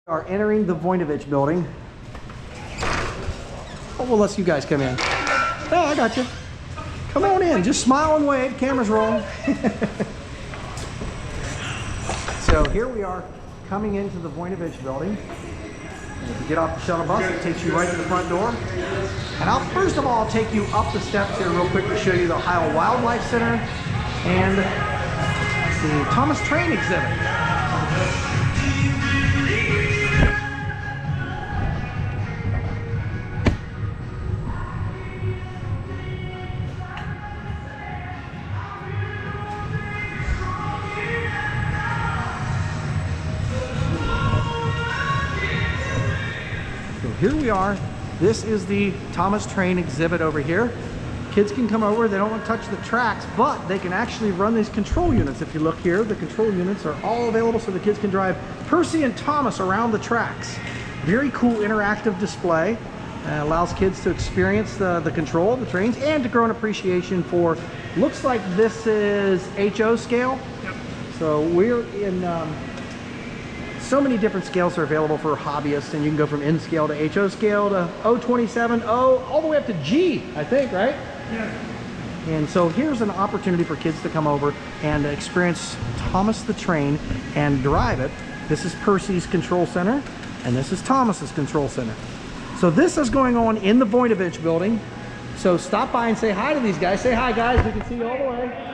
Are entering the Voinovich Building. Oh, we'll let you guys come in. Oh, I got you. Come on in. Just smile and wave. Camera's rolling. So here we are coming into the Voinovich Building. And if you get off the shuttle bus, it takes you right to the front door. And I'll first of all take you up the steps here real quick to show you the Ohio Wildlife Center and the Thomas Train exhibit. Here we are. This is the Thomas Train exhibit over here. Kids can come over. They don't want to touch the tracks, but they can actually run these control units. If you look here, the control units are all available so the kids can drive Percy and Thomas around the tracks. Very cool interactive display. Allows kids to experience the control of the trains and to grow an appreciation for, looks like this is HO scale. Yep. So we're in, so many different scales are available for hobbyists, and you can go from N scale to HO scale to O27, O, all the way up to G, I think, right? Yeah. And so here's an opportunity for kids to come over and experience Thomas the Train and drive it. This is Percy's control center, and this is Thomas's control center. So this is going on in the Voinovich Building. So stop by and say hi to these guys. Say hi, guys. We can see you all the way.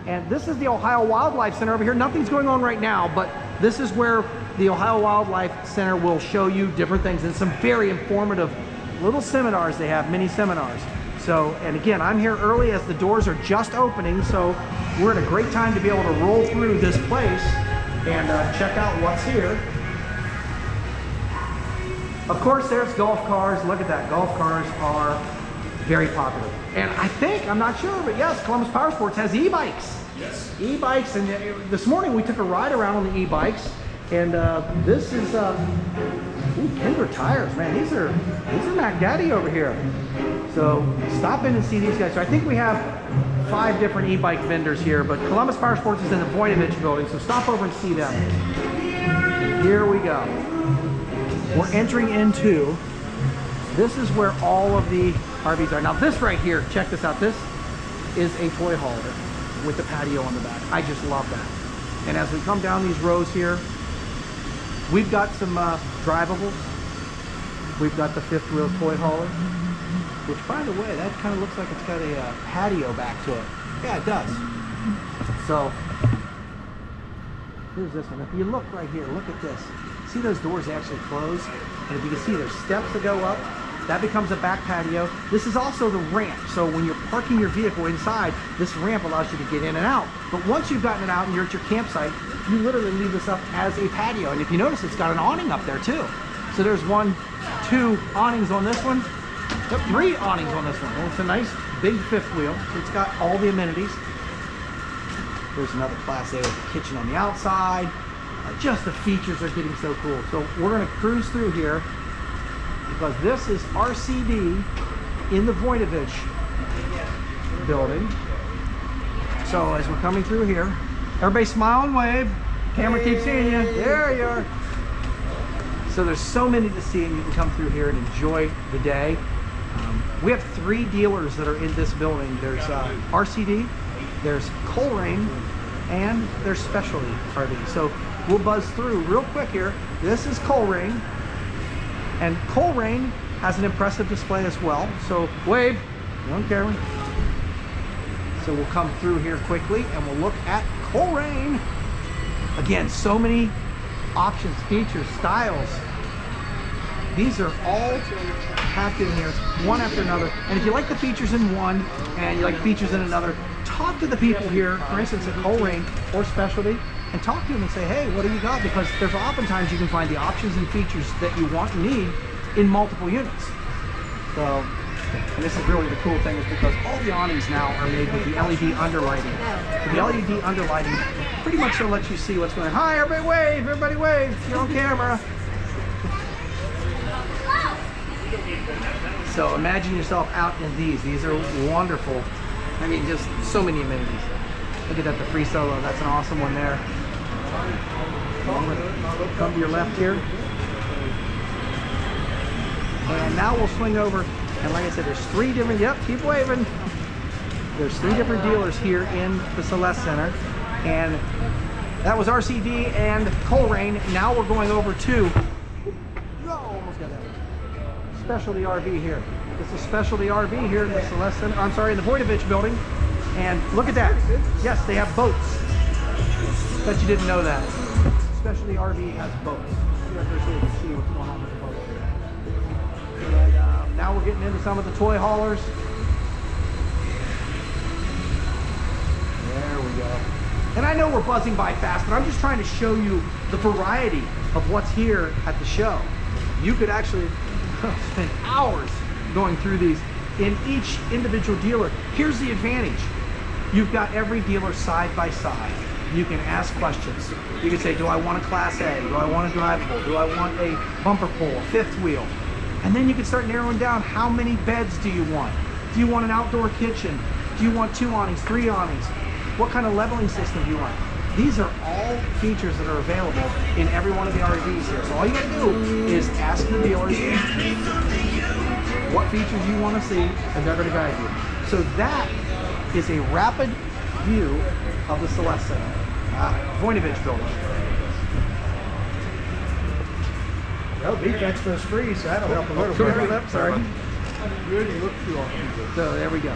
And this is the Ohio Wildlife Center over here. Nothing's going on right now, but this is where the Ohio Wildlife Center will show you different things and some very informative little seminars they have, mini seminars. So, and again, I'm here early as the doors are just opening, so we're at a great time to be able to roll through this place and check out what's here. Of course, there's golf cars. Look at that. Golf cars are very popular. And I think, I'm not sure, but yes, Columbus Power Sports has e-bikes. Yes. E-bikes, and this morning we took a ride around on the e-bikes, and this is, Kinder tires, man. These are Mac Daddy over here. So stop in and see these guys. So I think we have 5 different e-bike vendors here, but Columbus Power Sports is in the Voinovich Building, so stop over and see them. Here we go. We're entering into, this is where all of the RVs are. Now this right here, check this out. This is a toy hauler with the patio on the back. I just love that. And as we come down these rows here, we've got some drivables. We've got the 5th wheel toy hauler, which by the way, that kind of looks like it's got a patio back to it. Yeah, it does. So here's this one. If you look right here, look at this. See those doors actually close? And if you can see, there's steps that go up. That becomes a back patio. This is also the ramp. So when you're parking your vehicle inside, this ramp allows you to get in and out. But once you've gotten it out and you're at your campsite, you literally leave this up as a patio. And if you notice, it's got an awning up there too. So there's 1, 2 awnings on this one. 3 awnings on this one. And it's a nice big 5th wheel. It's got all the amenities. There's another Class A with a kitchen on the outside. Just the features are getting so cool. So we're going to cruise through here because this is RCD in the Voinovich Building. So as we're coming through here, everybody smile and wave. Camera keeps seeing you. There you are. So there's so many to see, and you can come through here and enjoy the day. We have 3 dealers that are in this building. There's RCD, there's Coleraine, and there's Specialty RV. So we'll buzz through real quick here. This is Coleraine, and Coleraine has an impressive display as well. So wave, you're on camera. So we'll come through here quickly and we'll look at Coleraine. Again, so many options, features, styles. These are all packed in here, one after another. And if you like the features in one and you like features in another, talk to the people here, for instance, at Coleraine or Specialty, and talk to them and say, hey, what do you got? Because there's oftentimes you can find the options and features that you want and need in multiple units. So, and this is really the cool thing, is because all the awnings now are made with the LED underlighting. So the LED underlighting pretty much will let you see what's going on. Hi, everybody wave, everybody wave, you're on camera. So imagine yourself out in these. These are wonderful. I mean, just so many amenities. Look at that, the free solo. That's an awesome one there. Come to your left here. And now we'll swing over. And like I said, there's 3 different, yep, keep waving. There's 3 different dealers here in the Celeste Center. And that was RCD and Coleraine. Now we're going over to, almost got that. Specialty RV here. This is Specialty RV here in the Celeste Center, I'm sorry, in the Voinovich Building. And look at that. Yes, they have boats. Bet you didn't know that. Specialty RV has boats. See up there so you can see what's going on with the boats here. And now we're getting into some of the toy haulers. There we go. And I know we're buzzing by fast, but I'm just trying to show you the variety of what's here at the show. You could actually spend hours going through these in each individual dealer. Here's the advantage. You've got every dealer side by side. You can ask questions. You can say, do I want a Class A? Do I want a drivable? Do I want a bumper pull, a 5th wheel? And then you can start narrowing down how many beds do you want? Do you want an outdoor kitchen? Do you want 2 awnings, 3 awnings? What kind of leveling system do you want? These are all features that are available in every one of the RVs here. So all you gotta do is ask the dealers what features you want to see, and they're gonna guide you. So that is a rapid view of the Celeste Center, Voinovich Building. Well, Beef Expo's free, so that'll help a little bit. Sorry. You already looked through all these. So there we go.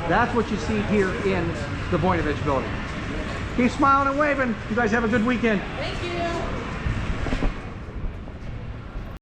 That's what you see here in the Voinovich Building. Keep smiling and waving. You guys have a good weekend. Thank you.